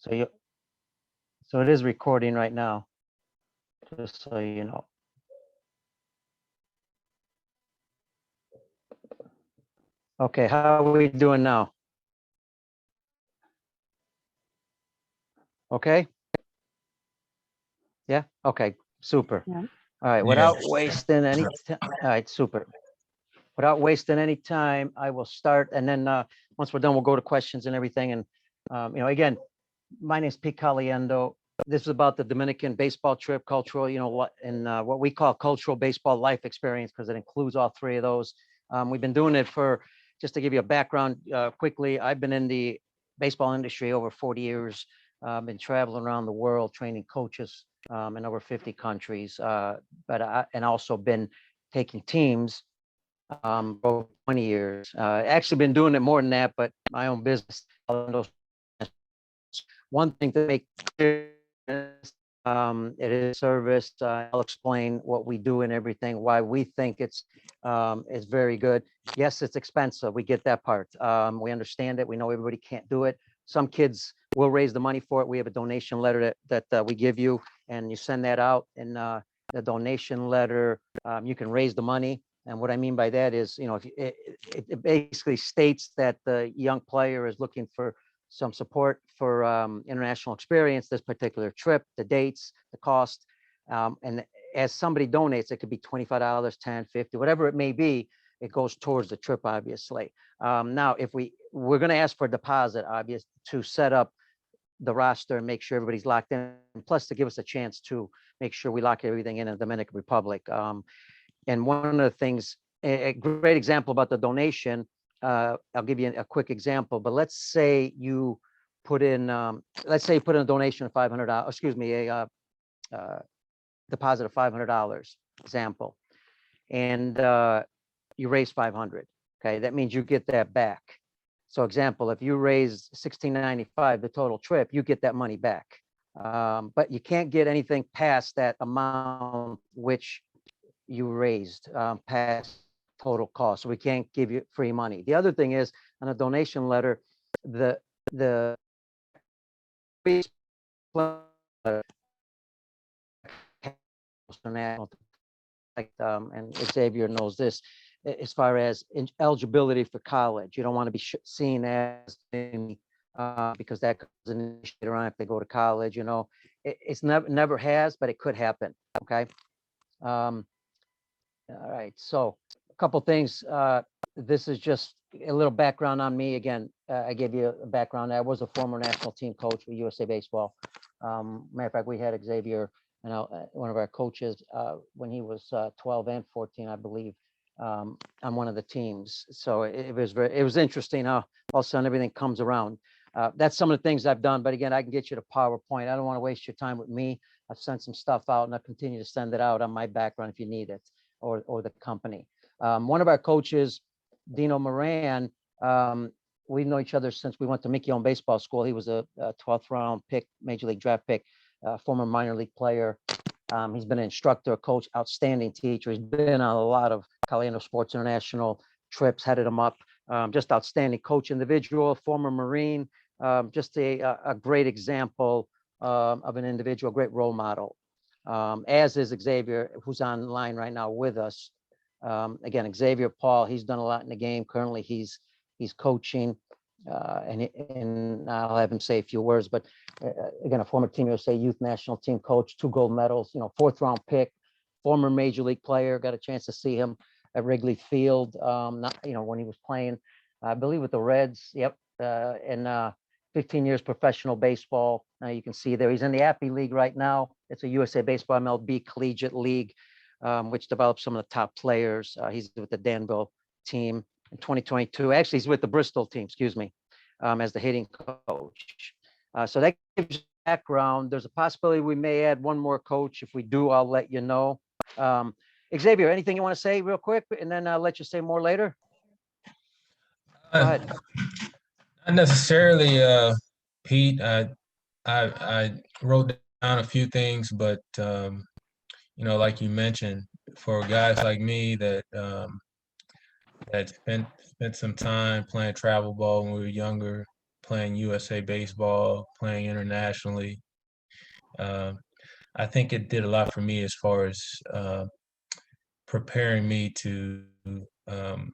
So so it is recording right now, just so you know. Okay, how are we doing now? Okay? Yeah? Okay, super. Yeah. All right, without wasting any time. All right, super. Without wasting any time, I will start, and then once we're done, we'll go to questions and everything. And again, my name is Pete Caliendo. This is about the Dominican baseball trip, cultural, and what we call cultural baseball life experience, because it includes all three of those. We've been doing it for, just to give you a background quickly, I've been in the baseball industry over 40 years. Been traveling around the world training coaches in over 50 countries, and also been taking teams for 20 years. Actually been doing it more than that, but my own business. One thing to make clear, it is service. I'll explain what we do and everything, why we think it's very good. Yes, it's expensive. We get that part. We understand it. We know everybody can't do it. Some kids will raise the money for it. We have a donation letter that we give you, and you send that out. And the donation letter, you can raise the money. And what I mean by that is, if it basically states that the young player is looking for some support for international experience, this particular trip, the dates, the cost. And as somebody donates, it could be $25, 10, 50, whatever it may be, it goes towards the trip, obviously. Now, if we're going to ask for a deposit, obviously, to set up the roster and make sure everybody's locked in, plus to give us a chance to make sure we lock everything in the Dominican Republic. And one of the things, a great example about the donation, I'll give you a quick example, but let's say you put in, a donation of $500, excuse me, a deposit of $500, example, and you raise 500. Okay, that means you get that back. So example, if you raise $16.95, the total trip, you get that money back. But you can't get anything past that amount which you raised past total cost. So we can't give you free money. The other thing is, on a donation letter, the and Xavier knows this, as far as eligibility for college, you don't want to be seen as because that comes in later on if they go to college. It's never has, but it could happen. Okay. All right, so a couple things. This is just a little background on me. Again, I gave you a background. I was a former national team coach for USA Baseball. Matter of fact, we had Xavier, one of our coaches, when he was 12 and 14, I believe, on one of the teams. So it was interesting how all of a sudden everything comes around. That's some of the things I've done. But again, I can get you to PowerPoint. I don't want to waste your time with me. I've sent some stuff out, and I'll continue to send it out on my background if you need it, or the company. One of our coaches, Dino Moran, we know each other since we went to Mickey on baseball school. He was a 12th round pick, major league draft pick, former minor league player. He's been an instructor, coach, outstanding teacher. He's been on a lot of Caliendo Sports International trips, headed them up. Just outstanding coach, individual, former Marine, just a great example of an individual, great role model. As is Xavier, who's online right now with us. Again, Xavier Paul, he's done a lot in the game. Currently, he's coaching, and I'll have him say a few words. But again, a former Team USA Youth National Team coach, 2 gold medals, 4th round pick, former major league player. Got a chance to see him at Wrigley Field, when he was playing, I believe, with the Reds. Yep, and 15 years professional baseball. You can see there he's in the Appy League right now. It's a USA Baseball MLB collegiate league, which develops some of the top players. He's with the Danville team in 2022. Actually, he's with the Bristol team, excuse me, as the hitting coach. So that gives you background. There's a possibility we may add one more coach. If we do, I'll let you know. Xavier, anything you want to say real quick, and then I'll let you say more later? Go ahead. Not necessarily, Pete. I wrote down a few things, but like you mentioned, for guys like me that spent some time playing travel ball when we were younger, playing USA baseball, playing internationally. Uh, I think it did a lot for me as far as preparing me um,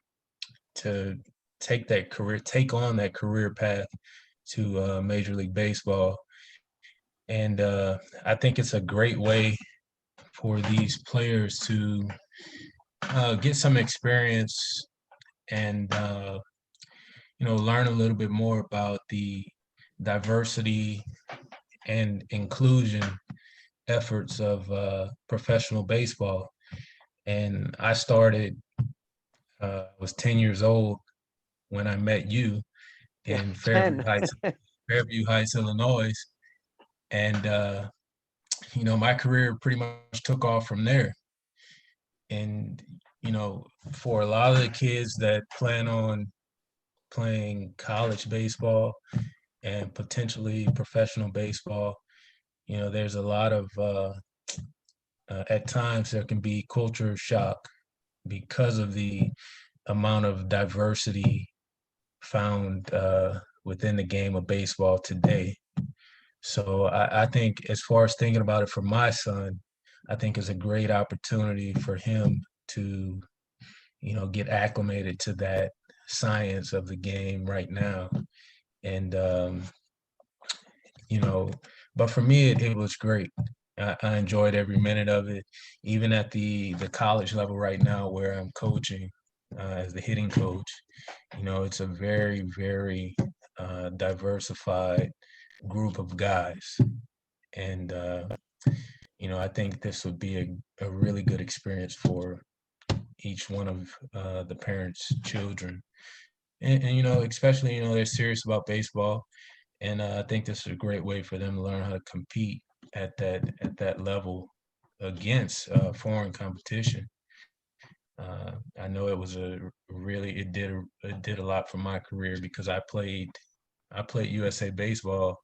to take on that career path to Major League Baseball. And I think it's a great way for these players to get some experience and learn a little bit more about the diversity and inclusion efforts of professional baseball. And I started, I was 10 years old when I met you Yeah, in 10. Fairview Heights, Illinois. And, my career pretty much took off from there. And, for a lot of the kids that plan on playing college baseball and potentially professional baseball, there's a lot of, at times there can be culture shock because of the amount of diversity found within the game of baseball today. So I think as far as thinking about it for my son, I think it's a great opportunity for him to, get acclimated to that science of the game right now. And, you know, but for me, it was great. I enjoyed every minute of it, even at the college level right now where I'm coaching as the hitting coach. It's a very, very diversified group of guys. And, I think this would be a really good experience for each one of the parents' children. And, especially, they're serious about baseball. And I think this is a great way for them to learn how to compete at that level against foreign competition. I know it was it did a lot for my career because I played USA baseball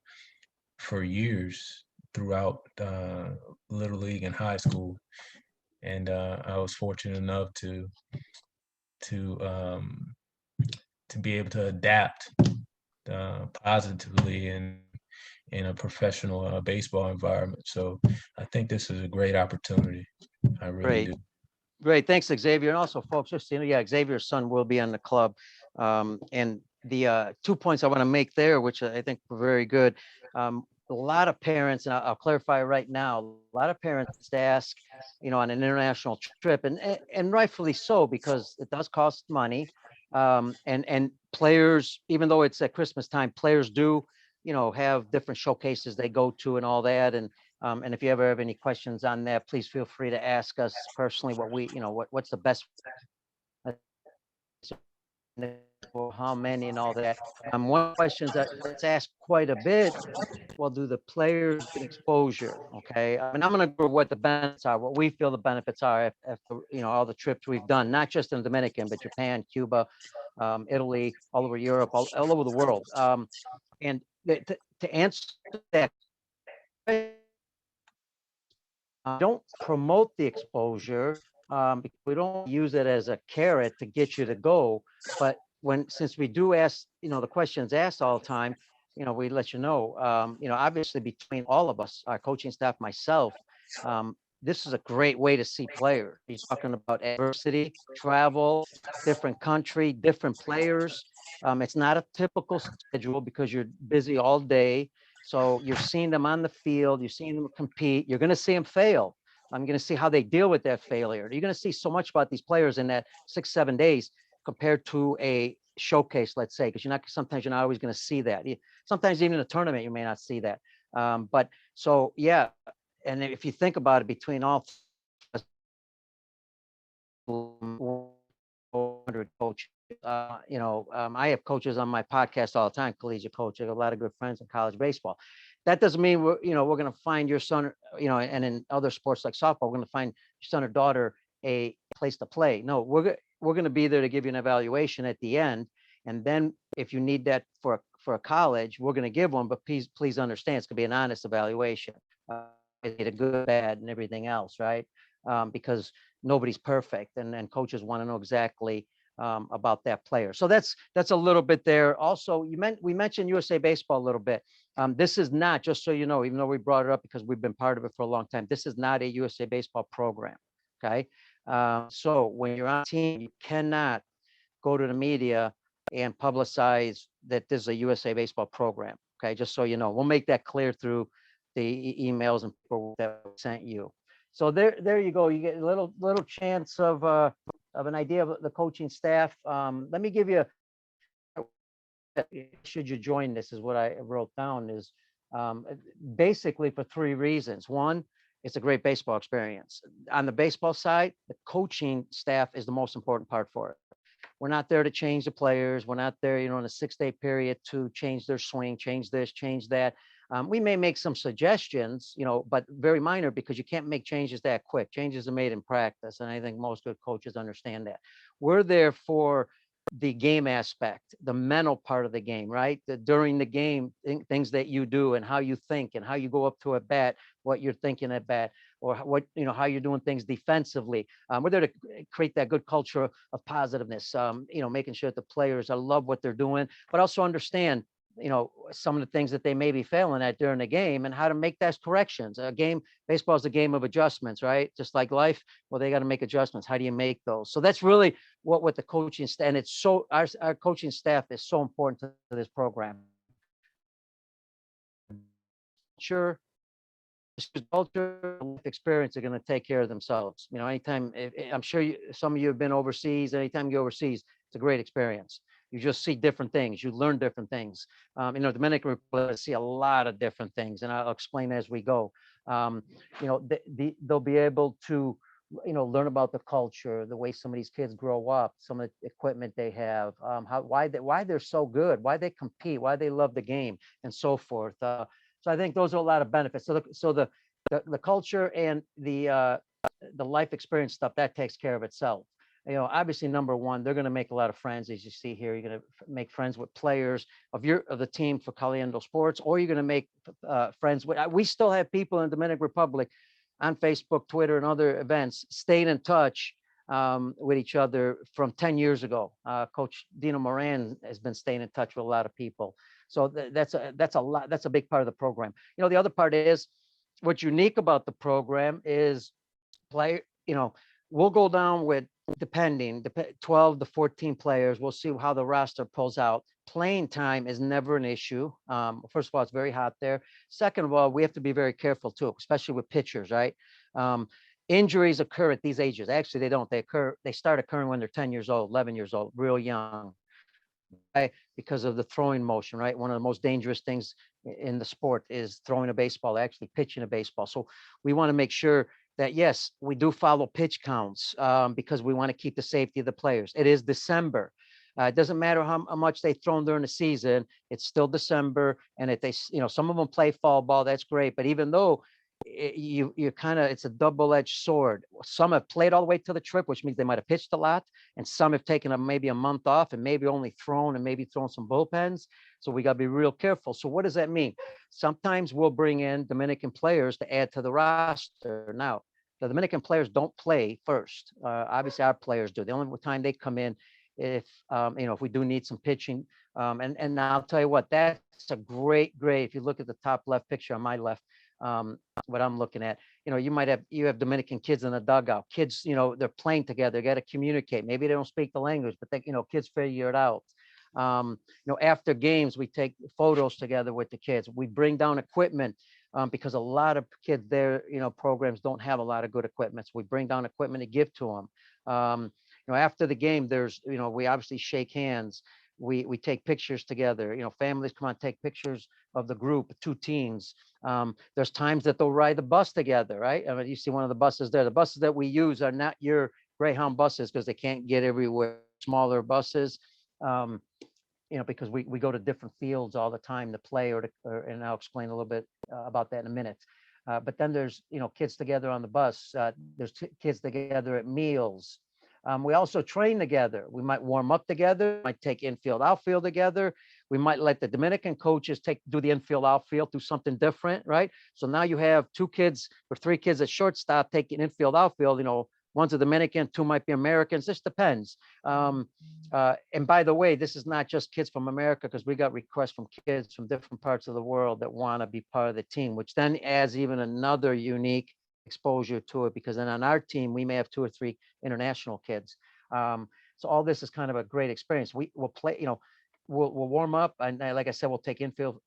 for years throughout little league and high school, and I was fortunate enough to um, to be able to adapt positively in a professional baseball environment. So I think this is a great opportunity. I really Great. do. Great. Thanks, Xavier. And also, folks, just so you know, yeah, Xavier's son will be on the club. And the 2 points I want to make there, which I think were very good. A lot of parents, and I'll clarify right now, a lot of parents ask, on an international trip, and rightfully so, because it does cost money. And players, even though it's at Christmas time, players do, have different showcases they go to and all that. And if you ever have any questions on that, please feel free to ask us personally what's the best, how many and all that. One question that's asked quite a bit, well, do the players get exposure? Okay. I mean, I'm going to go over what the benefits are, what we feel the benefits are after, all the trips we've done, not just in the Dominican, but Japan, Cuba, Italy, all over Europe, all over the world. And to answer that, don't promote the exposure, because we don't use it as a carrot to get you to go. But since we do ask, the questions asked all the time, we let you know, obviously between all of us, our coaching staff, myself, this is a great way to see players. You're talking about adversity, travel, different country, different players. It's not a typical schedule because you're busy all day. So you're seeing them on the field, you're seeing them compete, you're going to see them fail. I'm going to see how they deal with that failure. You're going to see so much about these players in that 6-7 days compared to a showcase, let's say, because sometimes you're not always going to see that. Sometimes even in a tournament, you may not see that. But so, yeah. And if you think about it, between all 100 coaches, I have coaches on my podcast all the time, collegiate coach. I have a lot of good friends in college baseball. That doesn't mean we're going to find your son, and in other sports like softball, we're going to find your son or daughter a place to play. No, we're going to be there to give you an evaluation at the end. And then if you need that for a college, we're going to give one, but please understand, it's going to be an honest evaluation. A good, bad, and everything else, right? Because nobody's perfect, and coaches want to know exactly about that player. So that's a little bit there. Also, we mentioned USA Baseball a little bit. This is not, just so you know, even though we brought it up because we've been part of it for a long time, this is not a USA Baseball program. Okay. So when you're on team, you cannot go to the media and publicize that this is a USA Baseball program. Okay. Just so you know, we'll make that clear through the emails and people that we sent you. So there you go. You get a little chance of an idea of the coaching staff. Let me give you, should you join this, is what I wrote down, is um, basically for three reasons. One, it's a great baseball experience. On the baseball side, the coaching staff is the most important part for it. We're not there to change the players. We're not there, in a 6-day period to change their swing, change this, change that. We may make some suggestions, but very minor, because you can't make changes that quick. Changes are made in practice, and I think most good coaches understand that. We're there for the game aspect, the mental part of the game, right? During the game, things that you do and how you think and how you go up to a bat, what you're thinking at bat, or what, how you're doing things defensively. We're there to create that good culture of positiveness, making sure that the players love what they're doing, but also understand, some of the things that they may be failing at during the game and how to make those corrections. Baseball is a game of adjustments, right? Just like life. Well, they got to make adjustments. How do you make those? So that's really what the coaching staff, and it's so, our coaching staff is so important to this program. Sure. Culture, life experience are going to take care of themselves. Anytime, I'm sure some of you have been overseas. Anytime you go overseas, it's a great experience. You just see different things. You learn different things. Dominican Republic, see a lot of different things, and I'll explain as we go. They'll be able to, learn about the culture, the way some of these kids grow up, some of the equipment they have, why they're so good, why they compete, why they love the game, and so forth. So I think those are a lot of benefits. So the culture and the life experience stuff, that takes care of itself. Obviously, number one, they're going to make a lot of friends, as you see here. You're going to make friends with players of the team for Caliendo Sports, or you're going to make friends with. We still have people in the Dominican Republic on Facebook, Twitter, and other events staying in touch with each other from 10 years ago. Coach Dino Moran has been staying in touch with a lot of people. So that's a lot. That's a big part of the program. The other part is, what's unique about the program is we'll go down with, depending 12 to 14 players. We'll see how the roster pulls out. Playing time is never an issue. First of all, it's very hot there. Second of all, we have to be very careful too, especially with pitchers, right? Injuries occur at these ages. Actually, they don't. They start occurring when they're 10 years old, 11 years old, real young. Right? Because of the throwing motion, right? One of the most dangerous things in the sport is throwing a baseball, actually pitching a baseball. So we want to make sure that, yes, we do follow pitch counts because we want to keep the safety of the players. It is December. It doesn't matter how much they've thrown during the season. It's still December. And if they, some of them play fall ball, that's great. But even though it's a double-edged sword. Some have played all the way to the trip, which means they might have pitched a lot, and some have taken maybe a month off and maybe only thrown some bullpens. So we got to be real careful. So what does that mean? Sometimes we'll bring in Dominican players to add to the roster. Now, the Dominican players don't play first. Obviously, our players do. The only time they come in if we do need some pitching. And I'll tell you what, that's a great. If you look at the top left picture on my left, what I'm looking at, you have Dominican kids in the dugout. Kids, they're playing together. They got to communicate. Maybe they don't speak the language, but kids figure it out. After games, we take photos together with the kids. We bring down equipment because a lot of kids there, programs don't have a lot of good equipment. So we bring down equipment to give to them. After the game, we obviously shake hands. We take pictures together. Families come on, take pictures of the group, 2 teams. There's times that they'll ride the bus together, right? I mean, you see one of the buses there. The buses that we use are not your Greyhound buses because they can't get everywhere. Smaller buses, because we go to different fields all the time to play, and I'll explain a little bit about that in a minute. But then there's, kids together on the bus. There's kids together at meals. We also train together. We might warm up together, might take infield, outfield together. We might let the Dominican coaches do the infield, outfield, do something different, right? So now you have 2 kids or 3 kids at shortstop taking infield, outfield, one's a Dominican, two might be Americans. This depends. And by the way, this is not just kids from America, because we got requests from kids from different parts of the world that want to be part of the team, which then adds even another unique exposure to it, because then on our team, we may have 2 or 3 international kids. So all this is kind of a great experience. We will play, we'll warm up, and like I said, we'll take infield,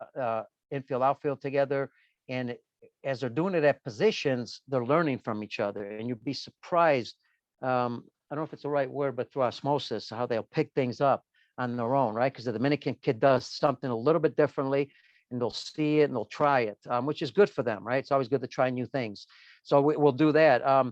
outfield together. And as they're doing it at positions, they're learning from each other, and you'd be surprised. I don't know if it's the right word, but through osmosis, how they'll pick things up on their own, right? Because the Dominican kid does something a little bit differently, and they'll see it and they'll try it, which is good for them, right? It's always good to try new things. So we'll do that.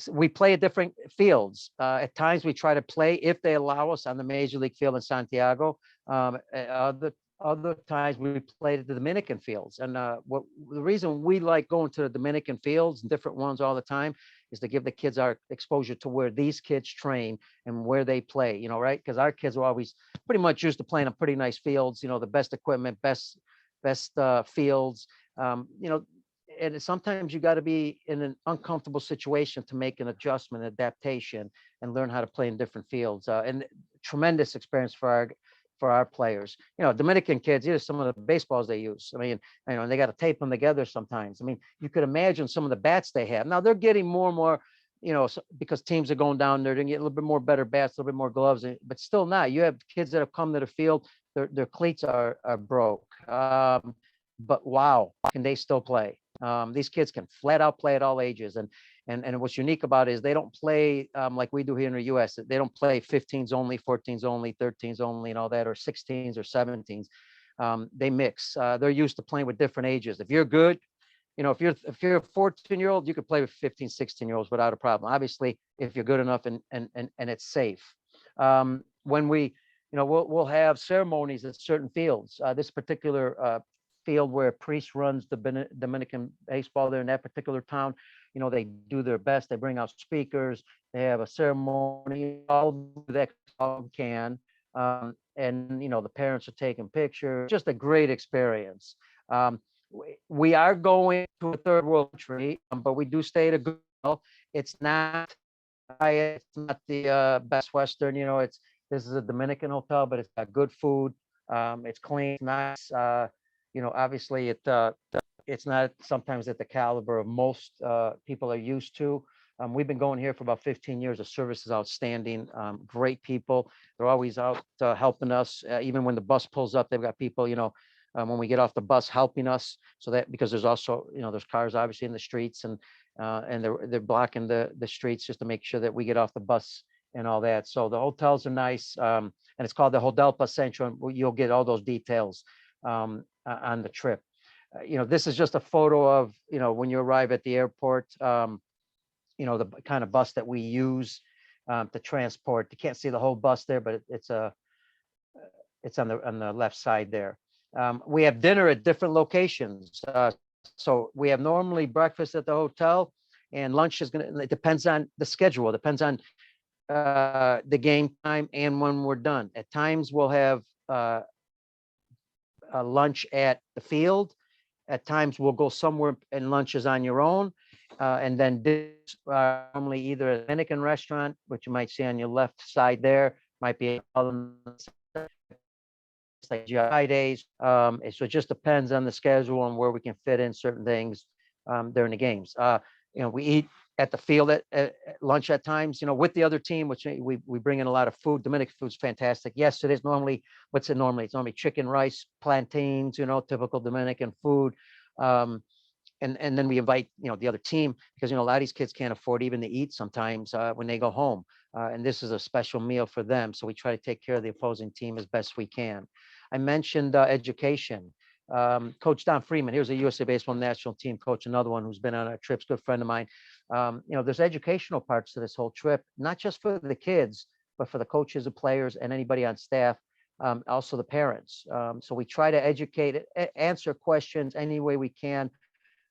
We play at different fields. At times we try to play, if they allow us, on the Major League field in Santiago. Other times we played at the Dominican fields. And the reason we like going to the Dominican fields and different ones all the time is to give the kids our exposure to where these kids train and where they play, right? Because our kids are always pretty much used to playing on pretty nice fields, the best equipment, best fields, and sometimes you got to be in an uncomfortable situation to make an adjustment, adaptation, and learn how to play in different fields. And tremendous experience for our players. Dominican kids, here's some of the baseballs they use. I mean, and they got to tape them together sometimes. I mean, you could imagine some of the bats they have. Now they're getting more and more, because teams are going down there, they're getting a little bit more better bats, a little bit more gloves, but still not. You have kids that have come to the field, their cleats are broke. But wow, can they still play? These kids can flat out play at all ages. And what's unique about it is they don't play like we do here in the US. They don't play 15s only, 14s only, 13s only, and all that, or 16s or 17s. They mix. They're used to playing with different ages. If you're good, if you're a 14-year-old, you could play with 15, 16-year-olds without a problem. Obviously, if you're good enough and it's safe. When we'll have ceremonies at certain fields. This particular field where a priest runs the Dominican baseball there in that particular town, they do their best. They bring out speakers. They have a ceremony. All that can, and the parents are taking pictures. Just a great experience. We are going to a third world country, but we do stay at a good hotel. It's not the Best Western. This is a Dominican hotel, but it's got good food. It's clean, nice. Obviously it's not sometimes at the caliber of most people are used to. We've been going here for about 15 years. The service is outstanding. Great people. They're always out helping us. Even when the bus pulls up, they've got people, when we get off the bus helping us. So that, because there's also, there's cars obviously in the streets, and they're blocking the streets just to make sure that we get off the bus and all that. So the hotels are nice. And it's called the Hotel Centro, and you'll get all those details on the trip. This is just a photo of, when you arrive at the airport, the kind of bus that we use to transport. You can't see the whole bus there, but it's on the left side there. We have dinner at different locations. So we have normally breakfast at the hotel, and lunch it depends on the schedule. It depends on the game time and when we're done. At times we'll have a lunch at the field. At times we'll go somewhere and lunch is on your own. And then this normally either a Dominican restaurant, which you might see on your left side there, might be like GI days. So it just depends on the schedule and where we can fit in certain things during the games. We eat at the field at lunch at times, with the other team, which we bring in a lot of food. Dominican food's fantastic. Yes, it is normally, what's it normally? It's normally chicken, rice, plantains, typical Dominican food. And then we invite, the other team, because, a lot of these kids can't afford even to eat sometimes when they go home. And this is a special meal for them. So we try to take care of the opposing team as best we can. I mentioned education. Coach Don Freeman, here's a USA Baseball national team coach, another one who's been on our trips, good friend of mine. There's educational parts to this whole trip, not just for the kids, but for the coaches, the players, and anybody on staff, also the parents. So we try to educate, answer questions any way we can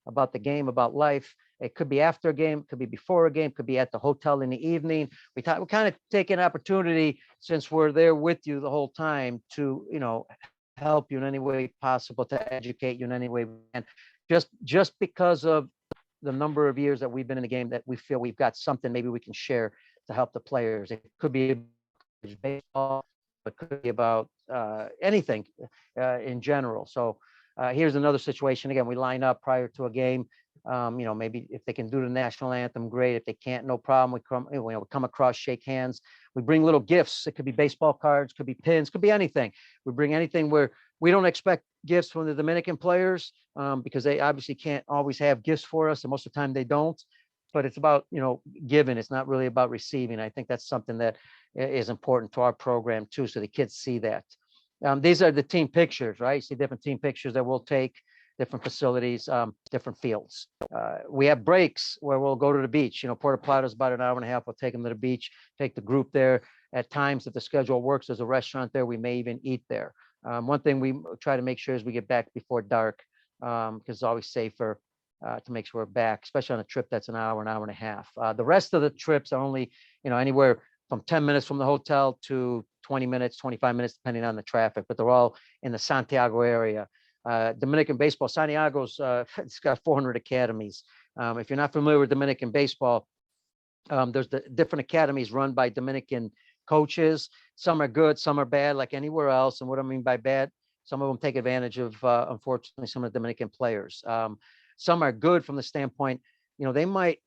about the game, about life. It could be after a game, could be before a game, could be at the hotel in the evening. We kind of take an opportunity, since we're there with you the whole time, to help you in any way possible, to educate you in any way we can. Just because of the number of years that we've been in the game that we feel we've got something maybe we can share to help the players. It could be baseball, it could be about anything in general. So here's another situation. Again, we line up prior to a game. Maybe if they can do the national anthem, great. If they can't, no problem. We come across, shake hands. We bring little gifts. It could be baseball cards, could be pins, could be anything. We bring anything where we don't expect gifts from the Dominican players because they obviously can't always have gifts for us, and most of the time they don't. But it's about giving. It's not really about receiving. I think that's something that is important to our program too, so the kids see that. These are the team pictures, right? You see different team pictures that we'll take, different facilities, different fields. We have breaks where we'll go to the beach. Puerto Plata is about an hour and a half. We'll take them to the beach, take the group there. At times, if the schedule works, there's a restaurant there. We may even eat there. One thing we try to make sure is we get back before dark because it's always safer to make sure we're back, especially on a trip that's an hour and a half. The rest of the trips are only, anywhere from 10 minutes from the hotel to 20 minutes, 25 minutes, depending on the traffic, but they're all in the Santiago area. Dominican baseball, Santiago's, it's got 400 academies. If you're not familiar with Dominican baseball, there's the different academies run by Dominican coaches. Some are good, some are bad, like anywhere else. And what I mean by bad, some of them take advantage of, unfortunately, some of the Dominican players. Some are good from the standpoint, they might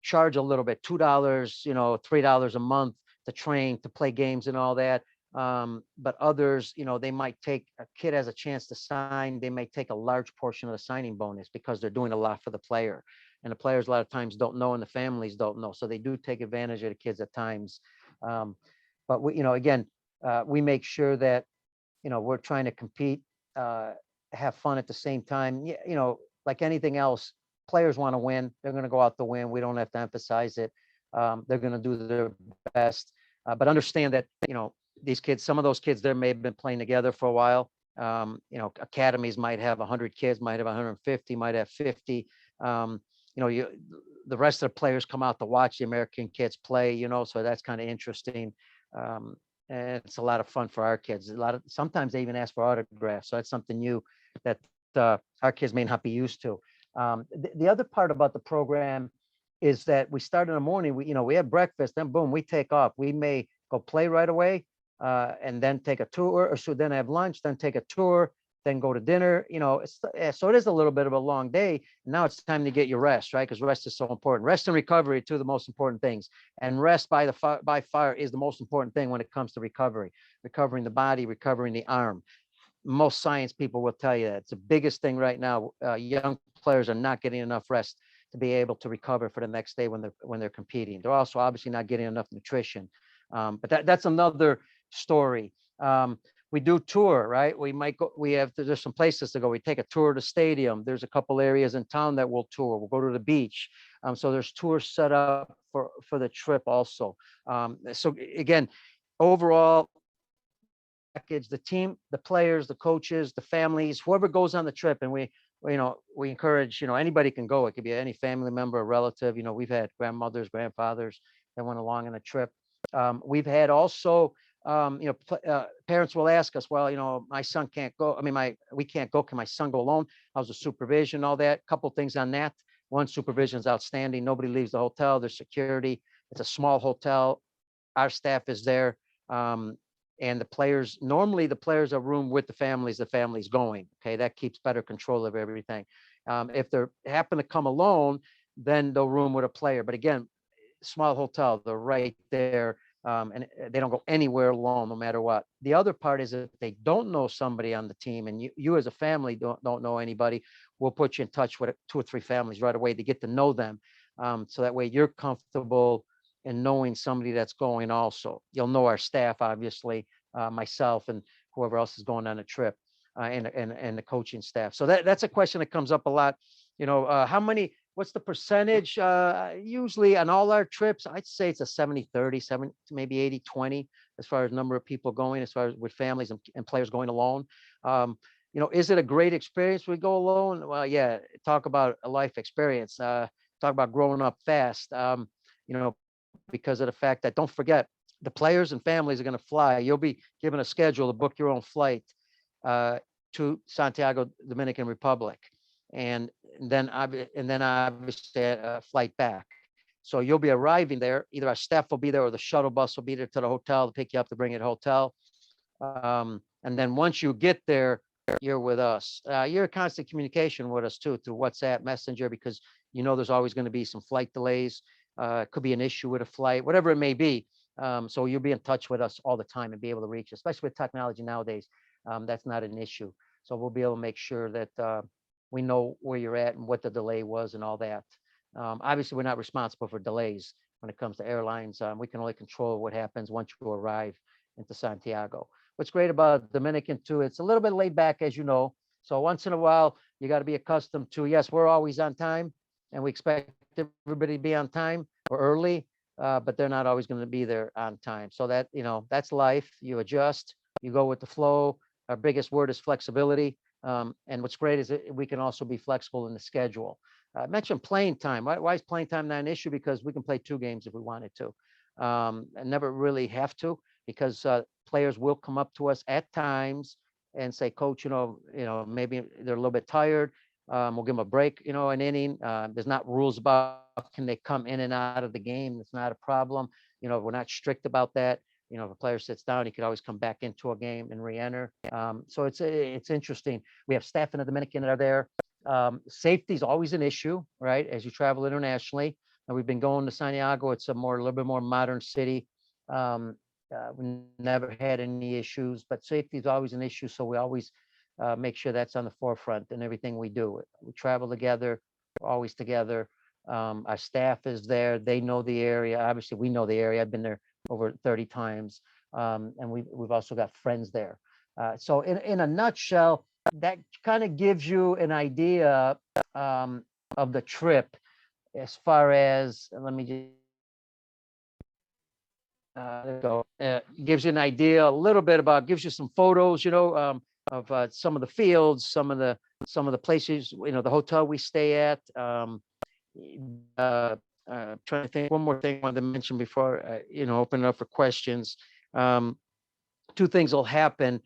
charge a little bit, $2, $3 a month to train, to play games and all that. But others, they might take a kid has a chance to sign. They may take a large portion of the signing bonus because they're doing a lot for the player. And the players a lot of times don't know, and the families don't know. So they do take advantage of the kids at times. But we, again, we make sure that, we're trying to compete, have fun at the same time. Like anything else, players want to win. They're going to go out to win. We don't have to emphasize it. They're going to do their best. But understand that, these kids, some of those kids there may have been playing together for a while. Academies might have 100 kids, might have 150, might have 50. The rest of the players come out to watch the American kids play, so that's kind of interesting. And it's a lot of fun for our kids. Sometimes they even ask for autographs. So that's something new that our kids may not be used to. The other part about the program is that we start in the morning. We have breakfast, then boom, we take off. We may go play right away, and then take a tour, or so then have lunch, then take a tour, then go to dinner. So it is a little bit of a long day. Now it's time to get your rest, right? Because rest is so important. Rest and recovery are two of the most important things. And rest by far is the most important thing when it comes to recovery, recovering the body, recovering the arm. Most science people will tell you that it's the biggest thing right now. Young players are not getting enough rest to be able to recover for the next day when they're competing. They're also obviously not getting enough nutrition. But that's another story. We do tour, right? We might go, there's some places to go. We take a tour of the stadium. There's a couple areas in town that we'll tour. We'll go to the beach. So there's tours set up for the trip also. So again, overall package, the team, the players, the coaches, the families, whoever goes on the trip, and we encourage, anybody can go. It could be any family member, a relative. We've had grandmothers, grandfathers that went along on a trip. We've had also, parents will ask us, well, my son can't go. We can't go. Can my son go alone? How's the supervision, all that? Couple things on that. One, supervision is outstanding. Nobody leaves the hotel. There's security. It's a small hotel. Our staff is there. And normally the players are room with the family's going. Okay, that keeps better control of everything. If they happen to come alone, then they'll room with a player. But again, small hotel, they're right there, and they don't go anywhere alone, no matter what. The other part is if they don't know somebody on the team, and you as a family don't know anybody, we'll put you in touch with 2 or 3 families right away to get to know them, so that way you're comfortable in knowing somebody that's going also. You'll know our staff, obviously, myself and whoever else is going on a trip, and the coaching staff. So that's a question that comes up a lot. What's the percentage? Usually on all our trips, I'd say it's a 70-30, 70, maybe 80-20, as far as number of people going, as far as with families and players going alone. Is it a great experience when we go alone? Well, yeah, talk about a life experience. Talk about growing up fast, because of the fact that, don't forget, the players and families are going to fly. You'll be given a schedule to book your own flight to Santiago, Dominican Republic. And and then obviously a flight back. So you'll be arriving there. Either our staff will be there or the shuttle bus will be there to the hotel to pick you up to bring you to the hotel. And then once you get there, you're with us. You're in constant communication with us too through WhatsApp, Messenger, because there's always going to be some flight delays. It could be an issue with a flight, whatever it may be. So you'll be in touch with us all the time and be able to reach, especially with technology nowadays. That's not an issue. So we'll be able to make sure that we know where you're at and what the delay was and all that. Obviously, we're not responsible for delays when it comes to airlines. We can only control what happens once you arrive into Santiago. What's great about Dominican too, it's a little bit laid back, as you know. So once in a while, you got to be accustomed to, yes, we're always on time and we expect everybody to be on time or early, but they're not always going to be there on time. So that, that's life. You adjust, you go with the flow. Our biggest word is flexibility. And what's great is that we can also be flexible in the schedule. I mentioned playing time. Why is playing time not an issue? Because we can play 2 games if we wanted to, and never really have to, because players will come up to us at times and say, Coach, maybe they're a little bit tired. We'll give them a break, an inning. There's not rules about can they come in and out of the game. It's not a problem. We're not strict about that. If a player sits down, he could always come back into a game and re-enter. So it's interesting. We have staff in the Dominican that are there. Safety is always an issue, right? As you travel internationally, and we've been going to Santiago. It's a little bit more modern city. We never had any issues, but safety is always an issue. So we always make sure that's on the forefront in everything we do. We travel together, we're always together. Our staff is there. They know the area. Obviously, we know the area. I've been there over 30 times. And we've also got friends there. So in a nutshell, that kind of gives you an idea of the trip as far as, let me just gives you an idea a little bit about, gives you some photos, of some of the fields, some of the places, the hotel we stay at. Trying to think one more thing I wanted to mention before open it up for questions. 2 things will happen.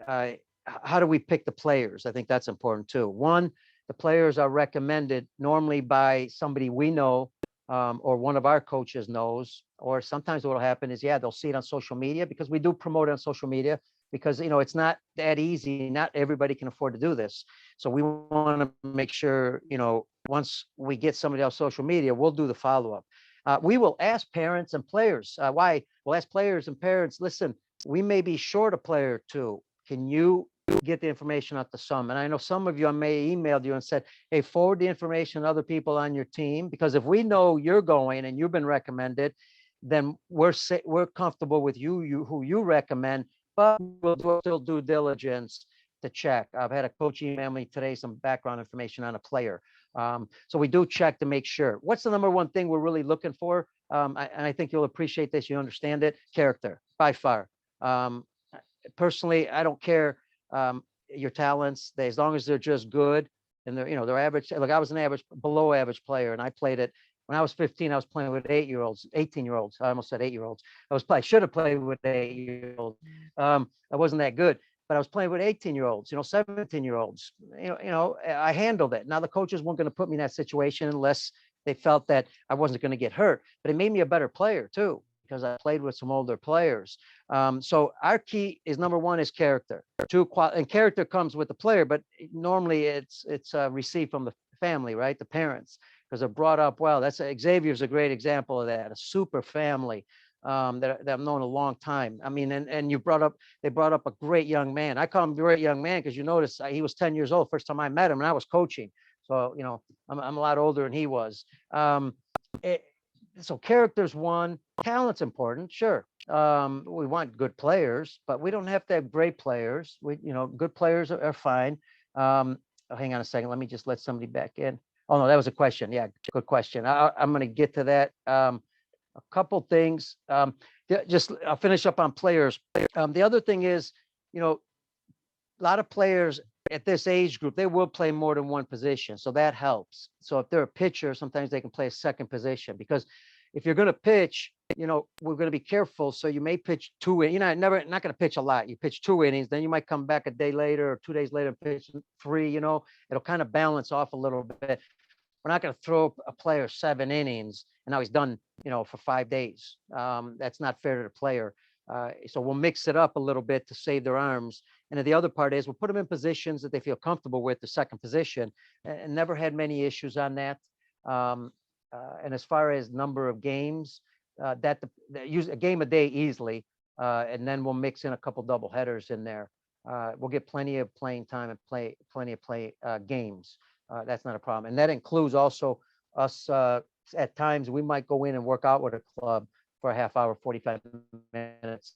How do we pick the players? I think that's important too. One, the players are recommended normally by somebody we know, or one of our coaches knows, or sometimes what will happen is, they'll see it on social media, because we do promote it on social media, because, it's not that easy. Not everybody can afford to do this. So we want to make sure, once we get somebody on social media, we'll do the follow-up. We will ask parents and players. Why? We'll ask players and parents, listen, we may be short a player or 2. Can you get the information out to some? And I know some of you, I may emailed you and said, hey, forward the information to other people on your team, because if we know you're going and you've been recommended, then we're comfortable with you who you recommend, but we'll do still due diligence to check. I've had a coach email me today some background information on a player. So we do check to make sure. What's the number one thing we're really looking for? And I think you'll appreciate this. You understand it. Character, by far. Personally, I don't care your talents, as long as they're just good and they're average. Look, I was an below average player, and I played it when I was 15. I was playing with 8-year-olds, 18-year-olds. I almost said 8-year-olds. I should have played with 8-year-olds. I wasn't that good, but I was playing with 18-year-olds, 17-year-olds. I handled it. Now the coaches weren't going to put me in that situation unless they felt that I wasn't going to get hurt. But it made me a better player too, because I played with some older players. So our key is, number one is character. 2, and character comes with the player, but normally it's received from the family, right? The parents, because they're brought up well. Xavier's a great example of that. A super family that I've known a long time. I mean, and they brought up a great young man. I call him a great young man because you notice he was 10 years old first time I met him, and I was coaching. So I'm a lot older than he was. So character's one. Talent's important, sure. We want good players, but we don't have to have great players. Good players are fine. Hang on a second. Let me just let somebody back in. Oh no, that was a question. Yeah, good question. I'm going to get to that. A couple things. I'll finish up on players. The other thing is, a lot of players at this age group, they will play more than one position. So that helps. So if they're a pitcher, sometimes they can play a second position, because if you're going to pitch, we're going to be careful. So you may pitch 2 innings. Not going to pitch a lot. You pitch 2 innings, then you might come back a day later or 2 days later and pitch 3. It'll kind of balance off a little bit. We're not going to throw a player 7 innings and now he's done, for 5 days. That's not fair to the player. So we'll mix it up a little bit to save their arms. And then the other part is we'll put them in positions that they feel comfortable with, the second position, and never had many issues on that. And as far as number of games, use a game a day easily, and then we'll mix in a couple double headers in there. We'll get plenty of playing time and plenty of games. That's not a problem. And that includes also us, at times we might go in and work out with a club for a half hour, 45 minutes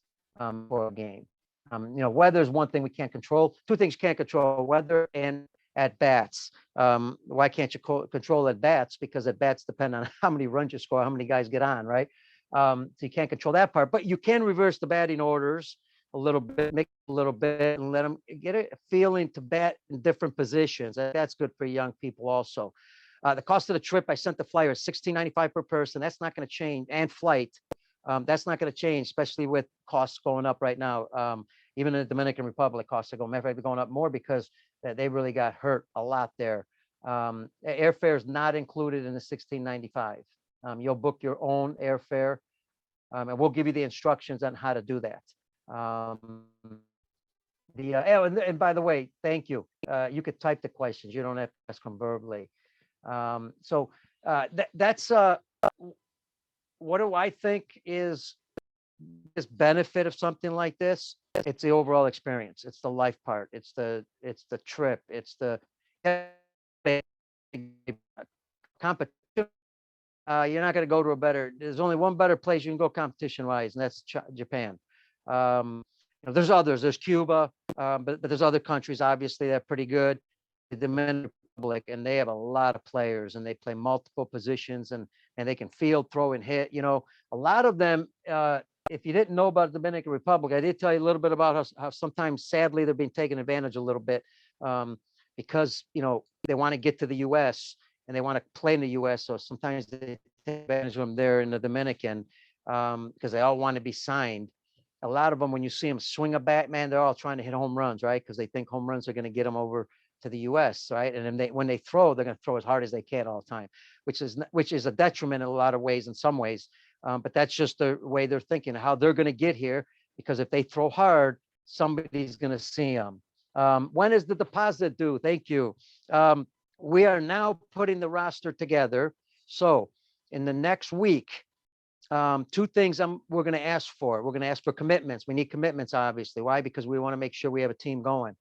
for a game. Weather is one thing we can't control. 2 things you can't control: weather and at bats. Why can't you control at bats? Because at bats depend on how many runs you score, how many guys get on, right? So you can't control that part, but you can reverse the batting orders a little bit, make a little bit, and let them get a feeling to bat in different positions. That's good for young people also. The cost of the trip, I sent the flyer, is $16.95 per person. That's not going to change, and flight. That's not going to change, especially with costs going up right now. Even in the Dominican Republic, costs are going, matter of fact, they're going up more because they really got hurt a lot there. Airfare is not included in the $16.95. You'll book your own airfare, and we'll give you the instructions on how to do that. And by the way, thank you. You could type the questions. You don't have to ask them verbally. That's what do I think is this benefit of something like this? It's the overall experience. It's the life part. It's the trip. It's the competition. You're not going to go to there's only one better place you can go competition wise, and that's Japan. There's others. There's Cuba, but there's other countries obviously that are pretty good. The Dominican Republic, and they have a lot of players, and they play multiple positions, and they can field, throw, and hit. A lot of them. If you didn't know about the Dominican Republic, I did tell you a little bit about how sometimes, sadly, they're being taken advantage a little bit, because they want to get to the U.S. and they want to play in the U.S. So sometimes they take advantage of them there in the Dominican, because they all want to be signed. A lot of them, when you see them swing a bat, man, they're all trying to hit home runs, right? Because they think home runs are going to get them over to the U.S., right? And then when they throw, they're going to throw as hard as they can all the time, which is a detriment in a lot of ways, in some ways. But that's just the way they're thinking, how they're going to get here, because if they throw hard, somebody's going to see them. When is the deposit due? Thank you. We are now putting the roster together. So in the next week, 2 things we're going to ask for. We're going to ask for commitments. We need commitments, obviously. Why? Because we want to make sure we have a team going.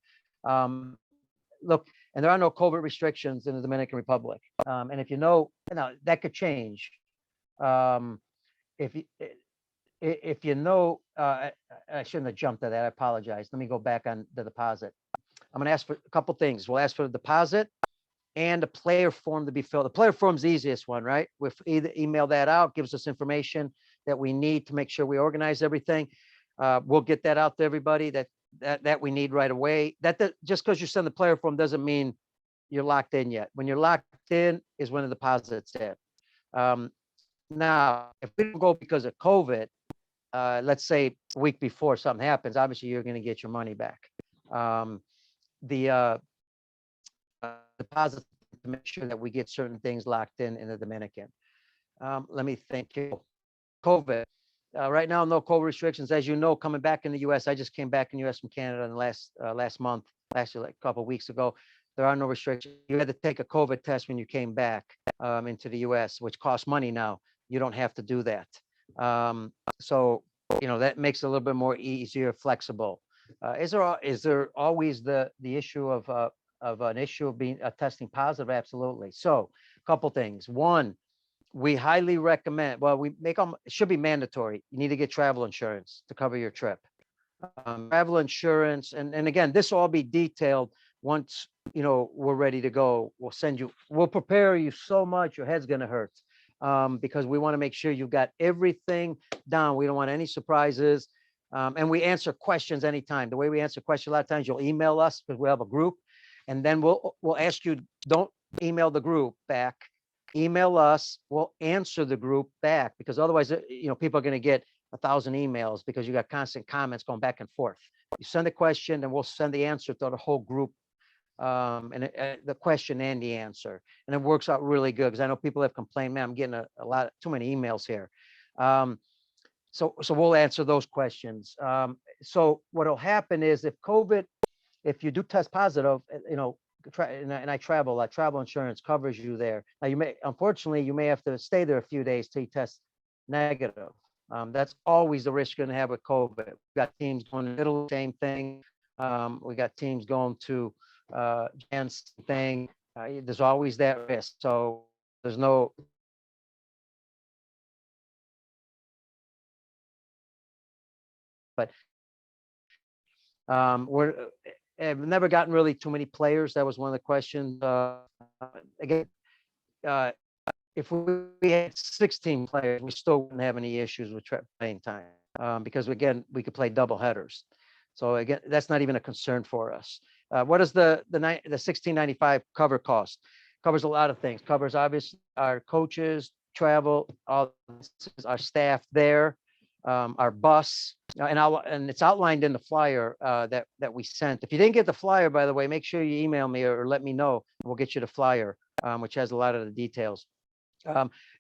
Look, and there are no COVID restrictions in the Dominican Republic. And if that could change. If you know, I shouldn't have jumped to that. I apologize. Let me go back on the deposit. I'm going to ask for a couple things. We'll ask for the deposit and a player form to be filled. The player form is the easiest one, right? We'll either email that out, gives us information that we need to make sure we organize everything. We'll get that out to everybody that we need right away. That just because you send the player form doesn't mean you're locked in yet. When you're locked in is when the deposit's in. Now, if we don't go because of COVID, let's say a week before something happens, obviously you're going to get your money back. The deposit to make sure that we get certain things locked in the Dominican. Let me think. COVID. Right now, no COVID restrictions. As you know, coming back in the U.S., I just came back in the U.S. from Canada in the last month, actually like a couple of weeks ago. There are no restrictions. You had to take a COVID test when you came back into the U.S., which costs money now. You don't have to do that. So, that makes it a little bit more easier, flexible. Is there always the issue of an issue of being testing positive? Absolutely. So a couple things. One, we highly recommend, we make them, it should be mandatory. You need to get travel insurance to cover your trip. Travel insurance. And again, this will all be detailed once, we're ready to go. We'll prepare you so much, your head's going to hurt. Because we want to make sure you've got everything down. We don't want any surprises. And we answer questions anytime. The way we answer questions, a lot of times you'll email us because we have a group, and then we'll ask you, don't email the group back. email us, we'll answer the group back, because otherwise, people are going to get 1,000 emails because you got constant comments going back and forth. You send a question and we'll send the answer to the whole group, and the question and the answer, and it works out really good, because I know people have complained, man, I'm getting a lot too many emails here. So we'll answer those questions. So what'll happen is, if you do test positive, and I travel, travel insurance covers you there. Now unfortunately, you may have to stay there a few days till you test negative. That's always the risk you're going to have with COVID. We've got teams going to Italy, same thing. We got teams going to Japan, same thing. There's always that risk. So there's no. But I've never gotten really too many players. That was one of the questions. Again, if we had 16 players, we still wouldn't have any issues with playing time, because again, we could play double headers. So again, that's not even a concern for us. What does the $16.95 cover cost? Covers a lot of things. Covers obviously our coaches, travel, all our staff there, our bus, and it's outlined in the flyer that we sent. If you didn't get the flyer, by the way, make sure you email me or let me know. We'll get you the flyer, which has a lot of the details.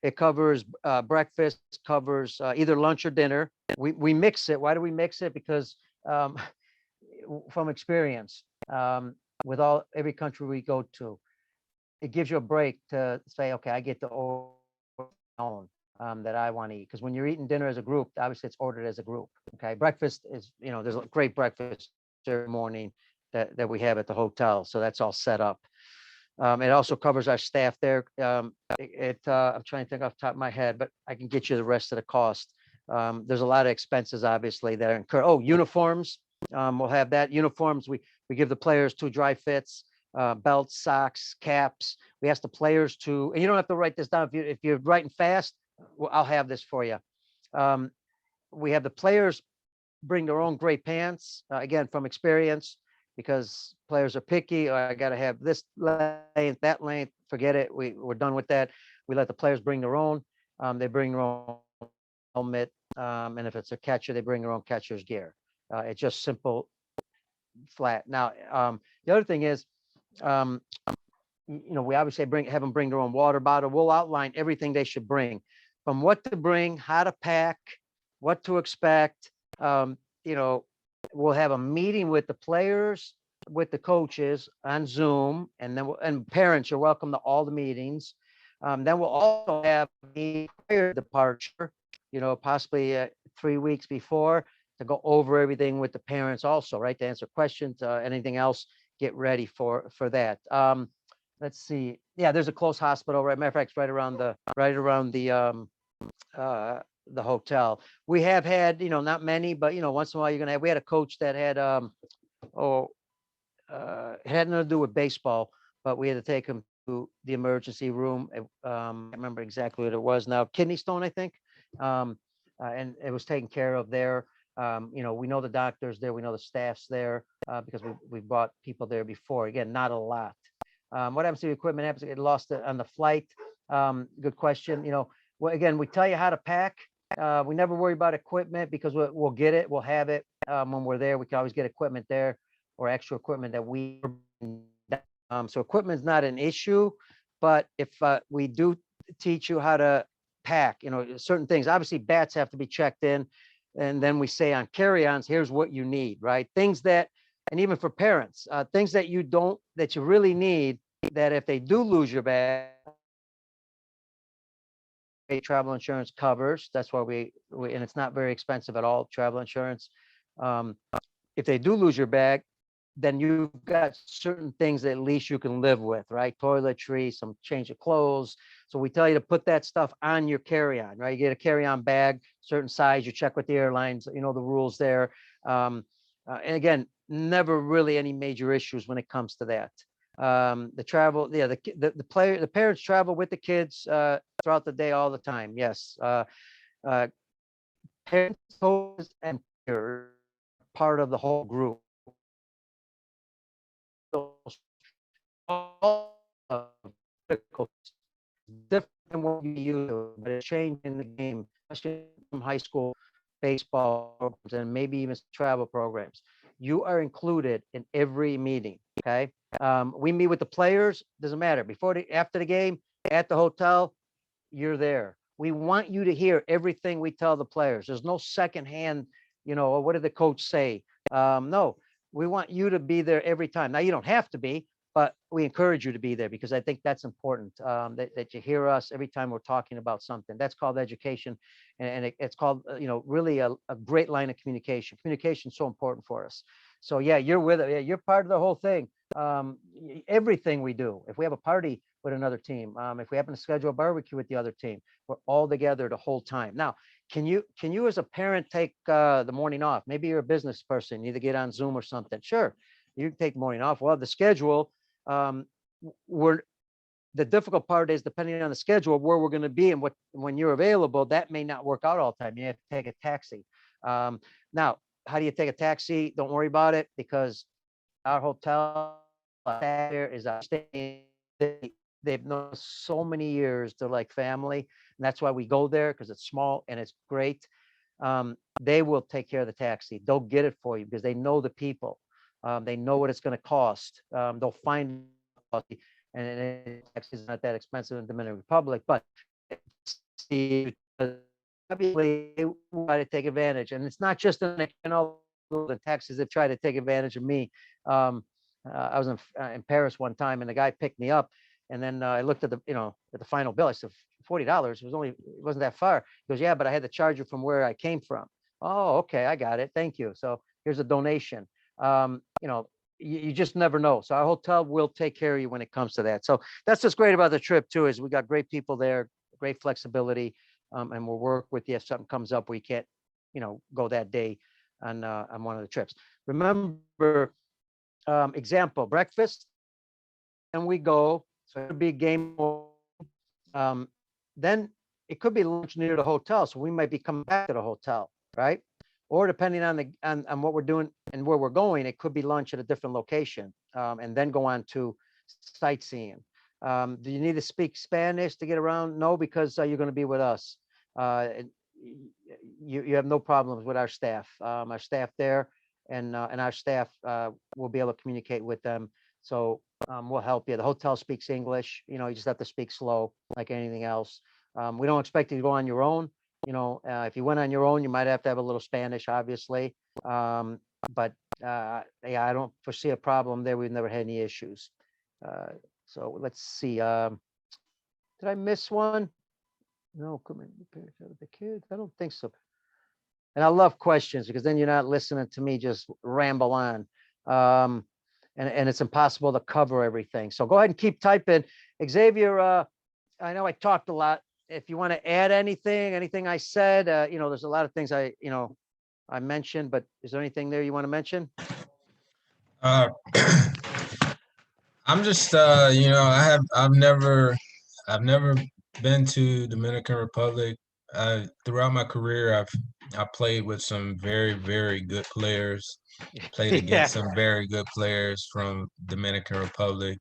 It covers breakfast, covers either lunch or dinner. We mix it. Why do we mix it? Because from experience, with every country we go to, it gives you a break to say, okay, I get to order that I want to eat. Because when you're eating dinner as a group, obviously it's ordered as a group. Okay, breakfast is, there's a great breakfast every morning that we have at the hotel, so that's all set up. It also covers our staff there. I'm trying to think off the top of my head, but I can get you the rest of the cost. There's a lot of expenses, obviously, that are incurred. Oh, uniforms. We'll have that. Uniforms, we give the players 2 dry fits, belts, socks, caps. We ask the players to, and you don't have to write this down. If you're writing fast, well, I'll have this for you. We have the players bring their own gray pants, again, from experience, because players are picky. I got to have this length, that length. Forget it. We're done with that. We let the players bring their own. They bring their own helmet, and if it's a catcher, they bring their own catcher's gear. It's just simple, flat. Now, the other thing is, we obviously have them bring their own water bottle. We'll outline everything they should bring, from what to bring, how to pack, what to expect. We'll have a meeting with the players, with the coaches on Zoom, and then parents are welcome to all the meetings. Then we'll also have the player departure, possibly 3 weeks before, to go over everything with the parents also, right? To answer questions, anything else, get ready for that. Let's see. Yeah, there's a close hospital, right? Matter of fact, it's right around the hotel. We have had, not many, but once in a while we had a coach that had it had nothing to do with baseball, but we had to take him to the emergency room. I remember exactly what it was now. Kidney stone, I think. And it was taken care of there. We know the doctors there, we know the staff's there, because we brought people there before. Again, not a lot. What happens to the equipment? Happens to get lost on the flight. Good question. Well, again, we tell you how to pack. We never worry about equipment, because we'll get it. We'll have it when we're there. We can always get equipment there, or extra equipment that we. So equipment's not an issue, but if we do teach you how to pack, certain things. Obviously, bats have to be checked in, and then we say on carry-ons, here's what you need, right? Things that, and even for parents, things that you really need, that if they do lose your bag, travel insurance covers. That's why we and it's not very expensive at all, travel insurance. If they do lose your bag, then you've got certain things that at least you can live with, right? Toiletry, some change of clothes. So we tell you to put that stuff on your carry-on, right? You get a carry-on bag, certain size, you check with the airlines, the rules there. And again, never really any major issues when it comes to that. The travel, yeah, the parents travel with the kids throughout the day all the time. Yes. Parents, coaches, and peers are part of the whole group. All different what you used to, but it's changing the game, especially from high school baseball programs and maybe even travel programs. You are included in every meeting. Okay. We meet with the players. Doesn't matter after the game, at the hotel, you're there. We want you to hear everything we tell the players. There's no secondhand, what did the coach say? No, we want you to be there every time. Now, you don't have to be, but we encourage you to be there because I think that's important, that you hear us every time we're talking about something. That's called education. And it's called, really a great line of communication. Communication is so important for us. So yeah, you're with it. Yeah, you're part of the whole thing. Everything we do, if we have a party with another team, if we happen to schedule a barbecue with the other team, we're all together the whole time. Now, can you as a parent take the morning off? Maybe you're a business person, you need to get on Zoom or something. Sure, you can take morning off. Well, the schedule, we're the difficult part is depending on the schedule where we're going to be and when you're available, that may not work out all the time. You have to take a taxi. Now, how do you take a taxi? Don't worry about it because our hotel there is outstanding. They've known us so many years. They're like family, and that's why we go there because it's small and it's great. They will take care of the taxi. They'll get it for you because they know the people. They know what it's going to cost. They'll find, and taxi is not that expensive in the Dominican Republic, but obviously they try to take advantage, and it's not just the taxis that try to take advantage of me. I was in Paris one time, and the guy picked me up, and then I looked at the final bill. I said $40. It wasn't that far. He goes, yeah, but I had to charge you from where I came from. Oh, okay, I got it. Thank you. So here's a donation. You just never know. So our hotel will take care of you when it comes to that. So that's what's great about the trip too, is we got great people there, great flexibility, and we'll work with you if something comes up where you can't, go that day on one of the trips. Remember, example, breakfast, and we go. So it'll be a game. Then it could be lunch near the hotel, so we might be coming back to the hotel, right? Or depending on what we're doing and where we're going, it could be lunch at a different location, and then go on to sightseeing. Do you need to speak Spanish to get around? No, because you're going to be with us. You have no problems with our staff. Our staff there, and our staff will be able to communicate with them. So we'll help you. The hotel speaks English. You just have to speak slow, like anything else. We don't expect you to go on your own. If you went on your own, you might have to have a little Spanish, obviously. But yeah, I don't foresee a problem there. We've never had any issues. So let's see. Did I miss one? No, come in with the kids. I don't think so. And I love questions because then you're not listening to me just ramble on. And it's impossible to cover everything. So go ahead and keep typing. Xavier, I know I talked a lot. If you want to add anything I said, there's a lot of things I mentioned, but is there anything there you want to mention? I'm just, I've never been to Dominican Republic. Throughout my career, I played with some very, very good players. Played against some very good players from Dominican Republic.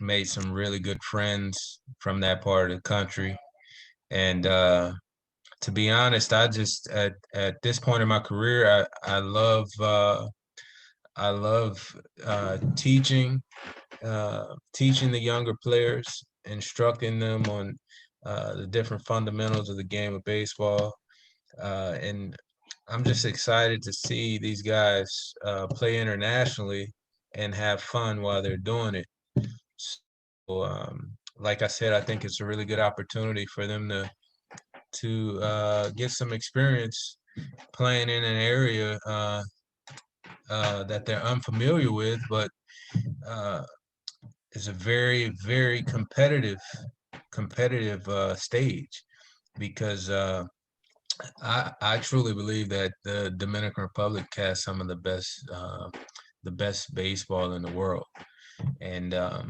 Made some really good friends from that part of the country. And to be honest, I just at this point in my career, I love teaching the younger players, instructing them on the different fundamentals of the game of baseball. And I'm just excited to see these guys play internationally and have fun while they're doing it. So, like I said, I think it's a really good opportunity for them to get some experience playing in an area that they're unfamiliar with, but it's a very, very competitive stage because I truly believe that the Dominican Republic has some of the best baseball in the world, and I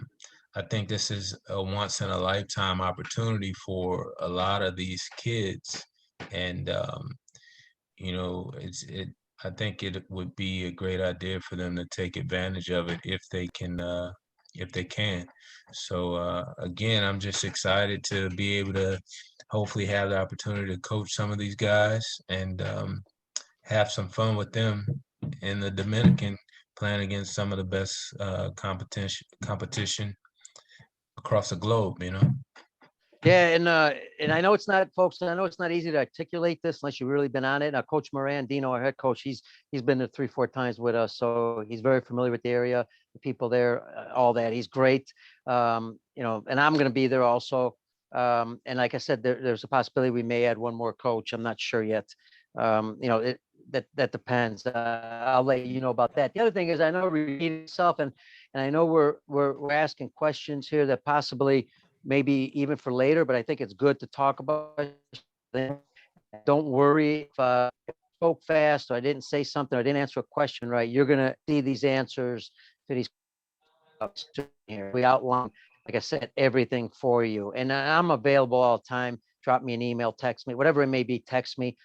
think this is a once in a lifetime opportunity for a lot of these kids, and I think it would be a great idea for them to take advantage of it if they can if they can. So again, I'm just excited to be able to hopefully have the opportunity to coach some of these guys and have some fun with them in the Dominican, playing against some of the best competition across the globe. Yeah, and I know it's not, folks. I know it's not easy to articulate this unless you've really been on it. Now, Coach Moran, Dino, our head coach, he's been there 3, 4 times with us, so he's very familiar with the area, the people there, all that. He's great. And I'm going to be there also. And like I said, there's a possibility we may add one more coach. I'm not sure yet. That depends. I'll let you know about that. The other thing is, I know repeating itself, and I know we're asking questions here that possibly maybe even for later, but I think it's good to talk about. Don't worry if I spoke fast or I didn't say something or I didn't answer a question right. You're going to see these answers to these here. We outline, like I said, everything for you. And I'm available all the time. Drop me an email, text me, whatever it may be, text me.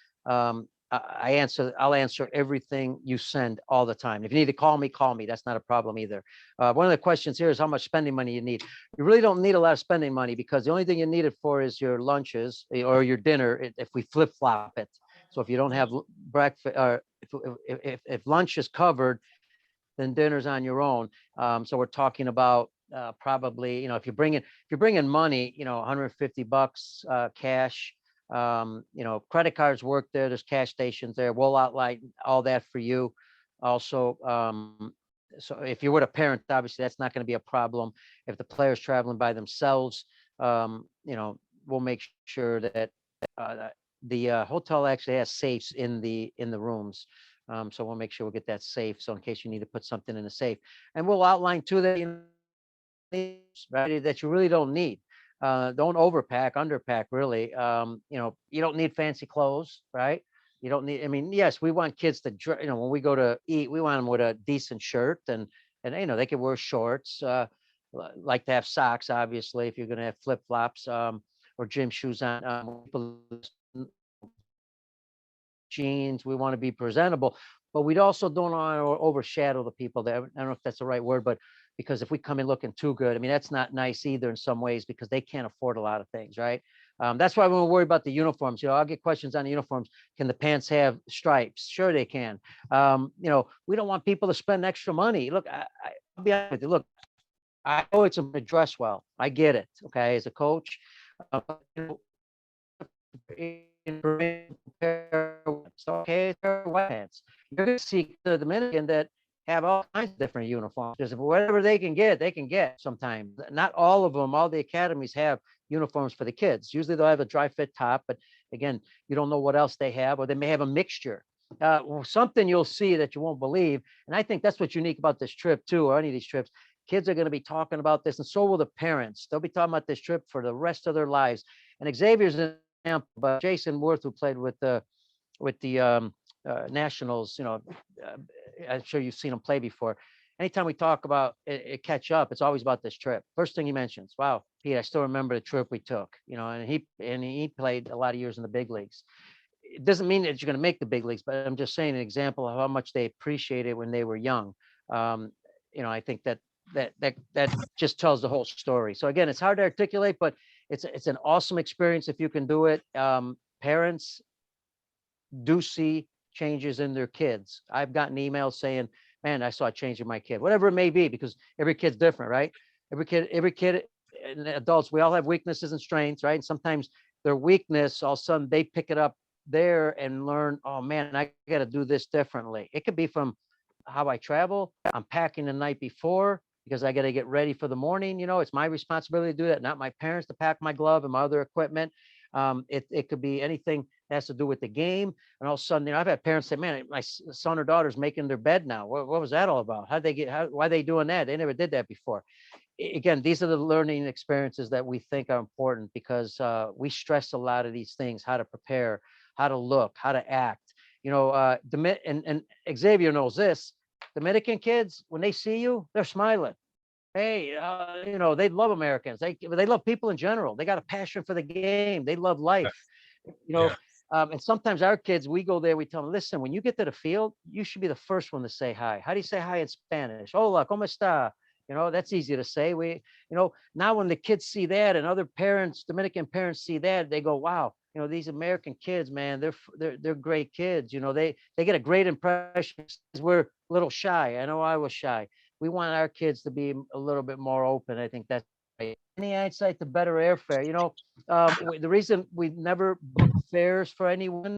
I'll answer everything you send all the time. If you need to call me, call me. That's not a problem either. One of the questions here is how much spending money you need. You really don't need a lot of spending money because the only thing you need it for is your lunches or your dinner if we flip flop it. So if you don't have breakfast, or if lunch is covered, then dinner's on your own. So we're talking about probably, if you're bringing money, $150 cash. Credit cards work there. There's cash stations there. We'll outline all that for you. Also, so if you're with a parent, obviously that's not going to be a problem. If the player's traveling by themselves, we'll make sure that the hotel actually has safes in the rooms. So we'll make sure we'll get that safe. So in case you need to put something in a safe, and we'll outline too that that you really don't need. Don't overpack, underpack, really. You don't need fancy clothes, right? You don't need, I mean, yes, we want kids to, when we go to eat, we want them with a decent shirt and they can wear shorts, like to have socks, obviously, if you're going to have flip flops, or gym shoes on, jeans. We want to be presentable, but we also don't want to overshadow the people there. I don't know if that's the right word, but because if we come in looking too good, I mean, that's not nice either in some ways because they can't afford a lot of things, right? That's why we worry about the uniforms. I'll get questions on the uniforms. Can the pants have stripes? Sure, they can. We don't want people to spend extra money. Look, I'll be honest with you. Look, I know it's a dress well. I get it. Okay, as a coach, okay, white pants. You're going to see the Dominican that have all kinds of different uniforms because whatever they can get sometimes. Not all of them, all the academies have uniforms for the kids. Usually they'll have a dry fit top, but again, you don't know what else they have, or they may have a mixture. Something you'll see that you won't believe. And I think that's what's unique about this trip too, or any of these trips. Kids are going to be talking about this, and so will the parents. They'll be talking about this trip for the rest of their lives. And Xavier's an example, but Jason Worth, who played with the Nationals, I'm sure you've seen him play before. Anytime we talk about it, catch up, it's always about this trip. First thing he mentions, wow, Pete, I still remember the trip we took, and he played a lot of years in the big leagues. It doesn't mean that you're going to make the big leagues, but I'm just saying an example of how much they appreciate it when they were young. I think that just tells the whole story. So again, it's hard to articulate, but it's an awesome experience if you can do it. Parents do see changes in their kids. I've gotten emails saying, man, I saw a change in my kid, whatever it may be, because every kid's different, right? Every kid and adults, we all have weaknesses and strengths, right? And sometimes their weakness, all of a sudden they pick it up there and learn, oh man, I got to do this differently. It could be from how I travel. I'm packing the night before because I got to get ready for the morning. It's my responsibility to do that, not my parents to pack my glove and my other equipment. It could be anything that has to do with the game. And all of a sudden, I've had parents say, man, my son or daughter's making their bed now. What was that all about? Why are they doing that? They never did that before. Again, these are the learning experiences that we think are important because we stress a lot of these things, how to prepare, how to look, how to act. And Xavier knows this. Dominican kids, when they see you, they're smiling. Hey, they love Americans. They love people in general. They got a passion for the game. They love life. Yeah. And sometimes our kids, we go there, we tell them, listen, when you get to the field, you should be the first one to say hi. How do you say hi in Spanish? Hola, ¿cómo está? That's easy to say. Now when the kids see that and other parents, Dominican parents see that, they go, wow, these American kids, man, they're great kids. They get a great impression. We're a little shy. I know I was shy. We want our kids to be a little bit more open. I think that's right. Any insight to better airfare? The reason we never book fares for anyone,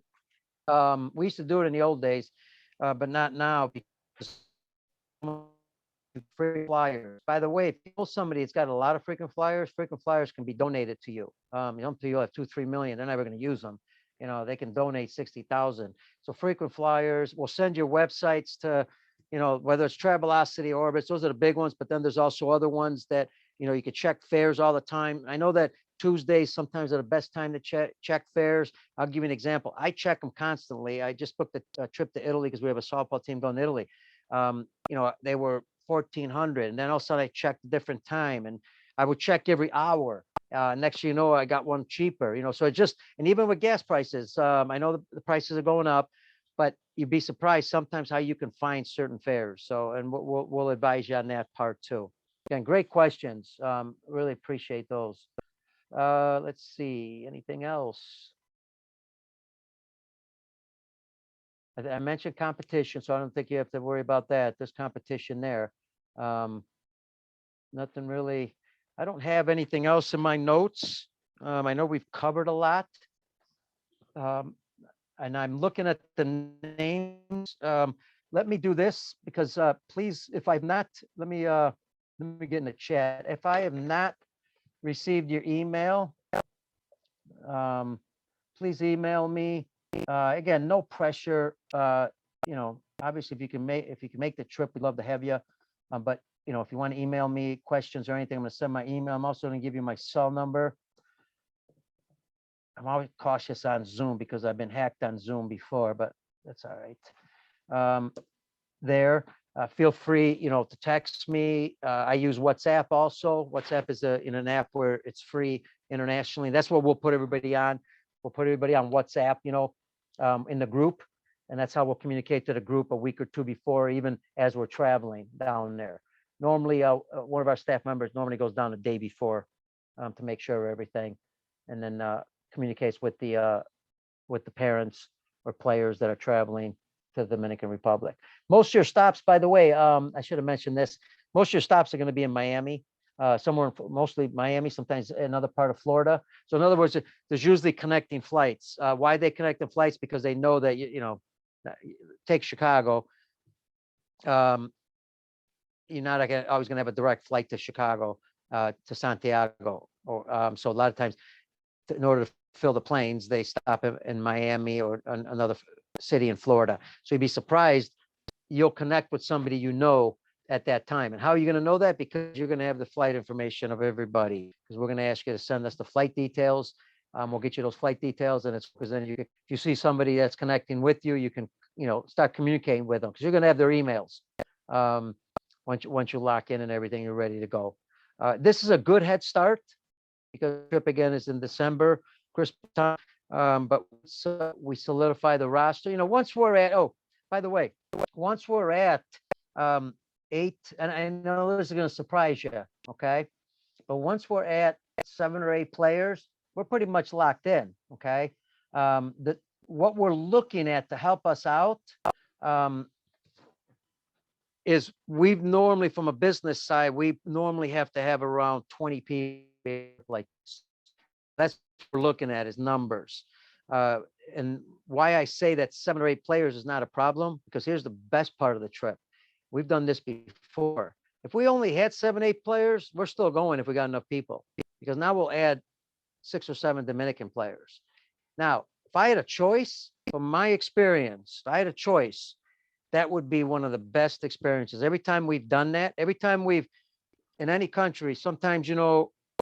we used to do it in the old days, but not now because free flyers. By the way, if you know somebody that's got a lot of frequent flyers can be donated to you. Until you have 2-3 million, they're never going to use them. They can donate 60,000. So frequent flyers, we'll send your websites to, whether it's Travelocity, Orbitz, those are the big ones. But then there's also other ones that, you could check fares all the time. I know that Tuesdays sometimes are the best time to check fares. I'll give you an example. I check them constantly. I just booked a trip to Italy because we have a softball team going to Italy. They were 1,400, and then all of a sudden I checked a different time, and I would check every hour. Next thing you know, I got one cheaper. So and even with gas prices, I know the prices are going up, but you'd be surprised sometimes how you can find certain fares. So, and we'll advise you on that part too. Again, great questions. Really appreciate those. Let's see, anything else? I mentioned competition, so I don't think you have to worry about that. There's competition there. Nothing really. I don't have anything else in my notes. I know we've covered a lot. And I'm looking at the names. Let me do this because please, if I've not, let me get in the chat. If I have not received your email, please email me. Again, no pressure. Obviously, if you can make the trip, we'd love to have you. But if you want to email me questions or anything, I'm going to send my email. I'm also going to give you my cell number. I'm always cautious on Zoom because I've been hacked on Zoom before, but that's all right. Feel free, to text me. I use WhatsApp also. WhatsApp is an app where it's free internationally. That's what we'll put everybody on. We'll put everybody on WhatsApp, in the group. And that's how we'll communicate to the group a week or two before, even as we're traveling down there. Normally, one of our staff members normally goes down a day before to make sure everything, and then communicates with the parents or players that are traveling to the Dominican Republic. Most of your stops, by the way, I should have mentioned this. Most of your stops are going to be in Miami, mostly Miami, sometimes another part of Florida. So in other words, there's usually connecting flights. Why they connect the flights? Because they know that, take Chicago. You're not always going to have a direct flight to Chicago, to Santiago. So a lot of times, in order to fill the planes, they stop in Miami or another city in Florida. So you'd be surprised, you'll connect with somebody at that time. And how are you going to know that? Because you're going to have the flight information of everybody, because we're going to ask you to send us the flight details. We'll get you those flight details, and it's because then if you see somebody that's connecting with you, you can start communicating with them, because you're going to have their emails once you lock in and everything, you're ready to go. This is a good head start because the trip again is in December, Christmas time. But we solidify the roster. Once we're at, by the way, once we're at 8, and I know this is going to surprise you, okay? But once we're at 7 or 8 players, we're pretty much locked in, okay? What we're looking at to help us out is we've normally, from a business side, we normally have to have around 20 people. Like, that's what we're looking at is numbers. And why I say that 7 or 8 players is not a problem, because here's the best part of the trip. We've done this before. If we only had 7, 8 players, we're still going if we got enough people, because now we'll add 6 or 7 Dominican players. Now, if I had a choice, from my experience, if I had a choice, that would be one of the best experiences. Every time we've done that, every time we've, in any country, sometimes,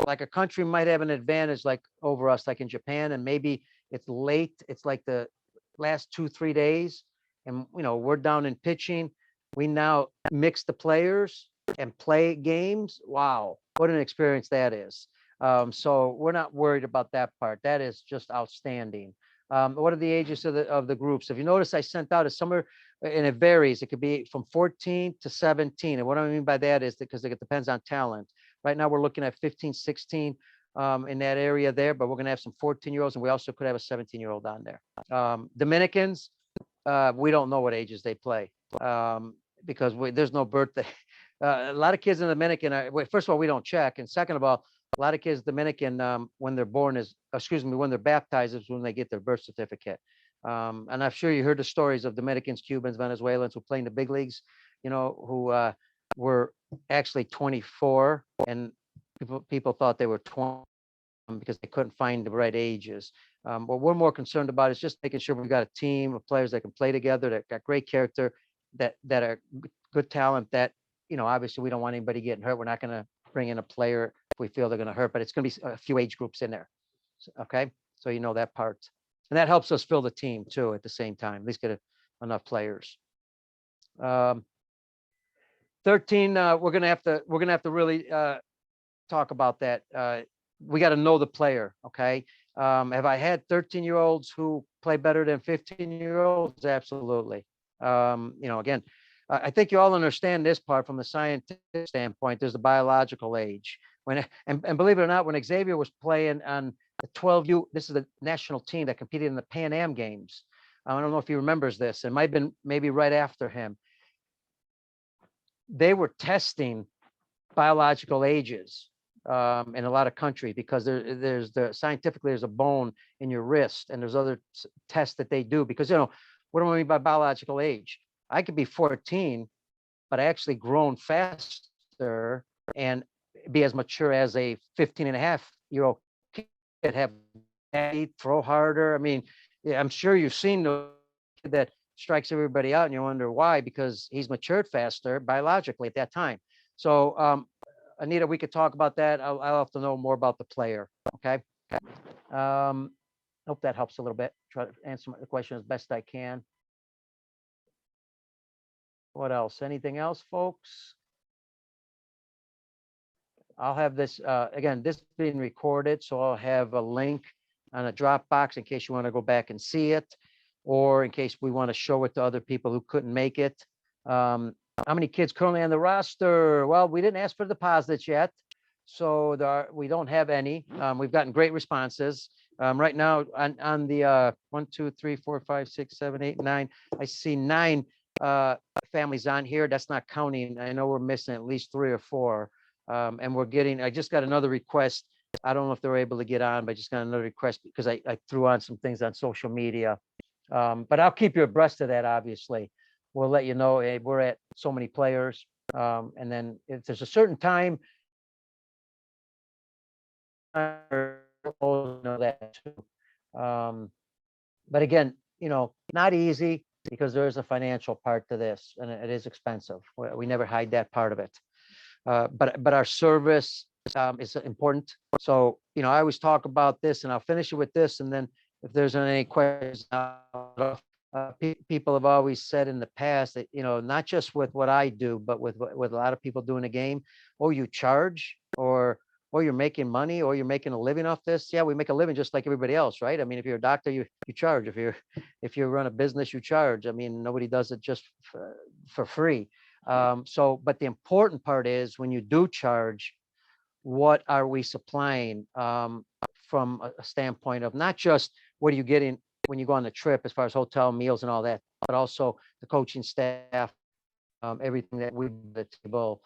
like a country might have an advantage like over us, like in Japan, and maybe it's late. It's like the last 2-3 days, and we're down in pitching. We now mix the players and play games. Wow, what an experience that is. So we're not worried about that part. That is just outstanding. What are the ages of the groups? If you notice, I sent out a somewhere, and it varies. It could be from 14 to 17. And what I mean by that is because it depends on talent. Right now, we're looking at 15, 16 in that area there, but we're going to have some 14-year-olds, and we also could have a 17-year-old on there. Dominicans, we don't know what ages they play because there's no birthday. A lot of kids in the Dominican first of all, we don't check. And second of all, a lot of kids Dominican, when they're born when they're baptized is when they get their birth certificate. And I'm sure you heard the stories of Dominicans, Cubans, Venezuelans who play in the big leagues, who were actually 24, and people thought they were 20 because they couldn't find the right ages. What we're more concerned about is just making sure we've got a team of players that can play together, that got great character, that are good talent, that, obviously we don't want anybody getting hurt. We're not going to bring in a player if we feel they're going to hurt, but it's going to be a few age groups in there. Okay. So that part. And that helps us fill the team too at the same time, at least get enough players. 13, we're going to have to really talk about that. We got to know the player. Okay. Have I had 13-year-olds who play better than 15-year-olds? Absolutely. Again, I think you all understand this part from the scientific standpoint. There's the biological age. And believe it or not, when Xavier was playing on the 12U, this is the national team that competed in the Pan Am Games. I don't know if he remembers this. It might have been maybe right after him. They were testing biological ages in a lot of countries because scientifically there's a bone in your wrist, and there's other tests that they do because, what do I mean by biological age? I could be 14, but I actually grown faster and be as mature as a 15-and-a-half-year-old kid, have throw harder. I mean, yeah, I'm sure you've seen the kid that strikes everybody out and you wonder why, because he's matured faster biologically at that time. So, Anita, we could talk about that. I'll have to know more about the player. Okay. Hope that helps a little bit. Try to answer the question as best I can. What else? Anything else, folks? I'll have this, again, this is being recorded, so I'll have a link on a Dropbox in case you want to go back and see it, or in case we want to show it to other people who couldn't make it. How many kids currently on the roster? Well, we didn't ask for deposits yet, so we don't have any. We've gotten great responses. Right now on the 1, 2, 3, 4, 5, 6, 7, 8, 9, I see 9 families on here. That's not counting. I know we're missing at least 3 or 4. And I just got another request. I don't know if they're able to get on, but I just got another request because I threw on some things on social media. But I'll keep you abreast of that, obviously. We'll let you know, hey, we're at so many players. And then if there's a certain time, that too. But again, not easy because there is a financial part to this, and it is expensive. We never hide that part of it. But our service is important. So, I always talk about this, and I'll finish it with this. And then if there's any questions, people have always said in the past that, not just with what I do, but with a lot of people doing the game, you charge, or you're making money, or you're making a living off this. Yeah, we make a living just like everybody else, right? I mean, if you're a doctor, you charge. If you run a business, you charge. I mean, nobody does it just for free. But the important part is when you do charge, what are we supplying from a standpoint of not just what are you getting when you go on the trip as far as hotel, meals, and all that, but also the coaching staff, everything that we bring to the table,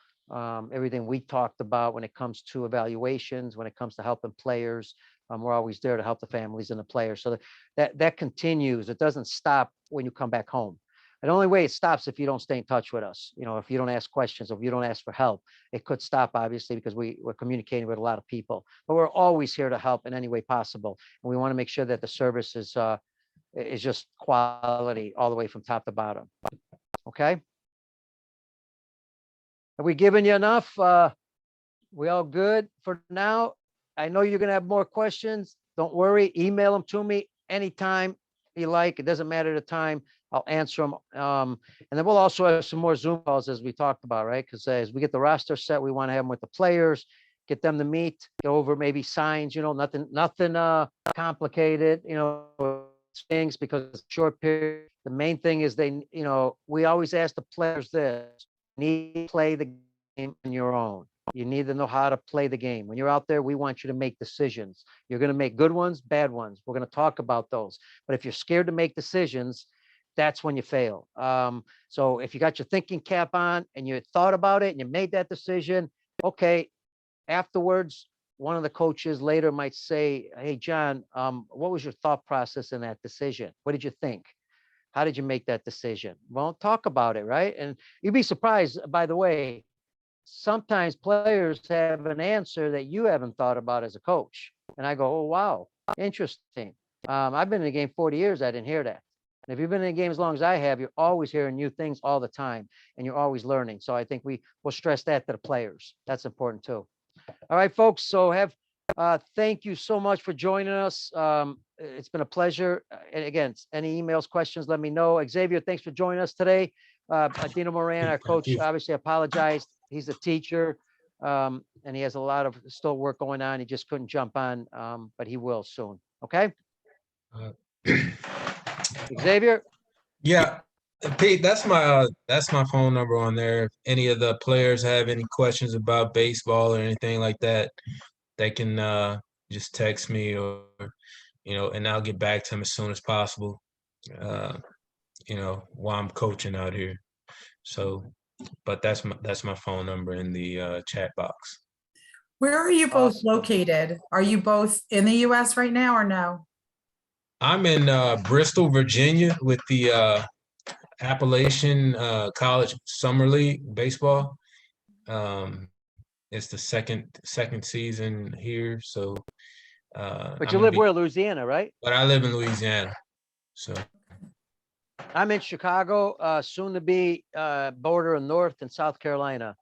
everything we talked about when it comes to evaluations, when it comes to helping players. We're always there to help the families and the players. So that continues. It doesn't stop when you come back home. The only way it stops if you don't stay in touch with us. If you don't ask questions, or if you don't ask for help, it could stop, obviously, because we're communicating with a lot of people. But we're always here to help in any way possible, and we want to make sure that the service is just quality all the way from top to bottom. Okay. Have we given you enough? We all good for now? I know you're going to have more questions. Don't worry. Email them to me anytime you like. It doesn't matter the time. I'll answer them. And then we'll also have some more Zoom calls as we talked about, right? Because as we get the roster set, we want to have them with the players, get them to meet, go over maybe signs, nothing complicated, things because it's a short period. The main thing is we always ask the players this: you need to play the game on your own. You need to know how to play the game. When you're out there, we want you to make decisions. You're going to make good ones, bad ones. We're going to talk about those. But if you're scared to make decisions, that's when you fail. So if you got your thinking cap on and you thought about it and you made that decision, okay, afterwards, one of the coaches later might say, hey, John, what was your thought process in that decision? What did you think? How did you make that decision? Well, talk about it, right? And you'd be surprised, by the way, sometimes players have an answer that you haven't thought about as a coach. And I go, oh, wow, interesting. I've been in the game 40 years. I didn't hear that. And if you've been in the game as long as I have, you're always hearing new things all the time and you're always learning. So I think we will stress that to the players. That's important too. All right, folks. So thank you so much for joining us. It's been a pleasure. And again, any emails, questions, let me know. Xavier, thanks for joining us today. Dino Moran, our coach, obviously apologized. He's a teacher, and he has a lot of still work going on. He just couldn't jump on, but he will soon. Okay. Xavier. Yeah, Pete, that's my phone number on there. If any of the players have any questions about baseball or anything like that, they can just text me or and I'll get back to them as soon as possible. While I'm coaching out here. So, but that's my phone number in the chat box. Where are you both Awesome. located? Are you both in the US right now or no? I'm in Bristol, Virginia with the Appalachian College Summer League baseball. It's the second season here, so. But you live where? Louisiana, right? But I live in Louisiana, so. I'm in Chicago, soon to be border of North and South Carolina.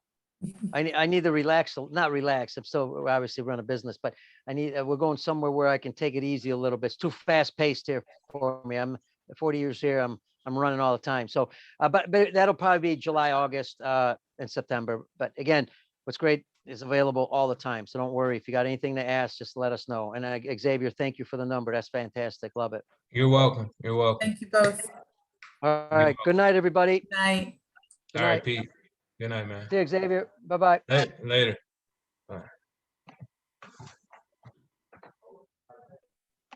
I need to relax, not relax. I'm still obviously run a business, but we're going somewhere where I can take it easy a little bit. It's too fast paced here for me. I'm 40 years here. I'm running all the time. So, but that'll probably be July, August, and September. But again, what's great is available all the time. So don't worry. If you got anything to ask, just let us know. And Xavier, thank you for the number. That's fantastic. Love it. You're welcome. You're welcome. Thank you both. All right. Good night, everybody. Good night. Good All right, night. Pete. Good night, man. See you, Xavier. Bye-bye. Later.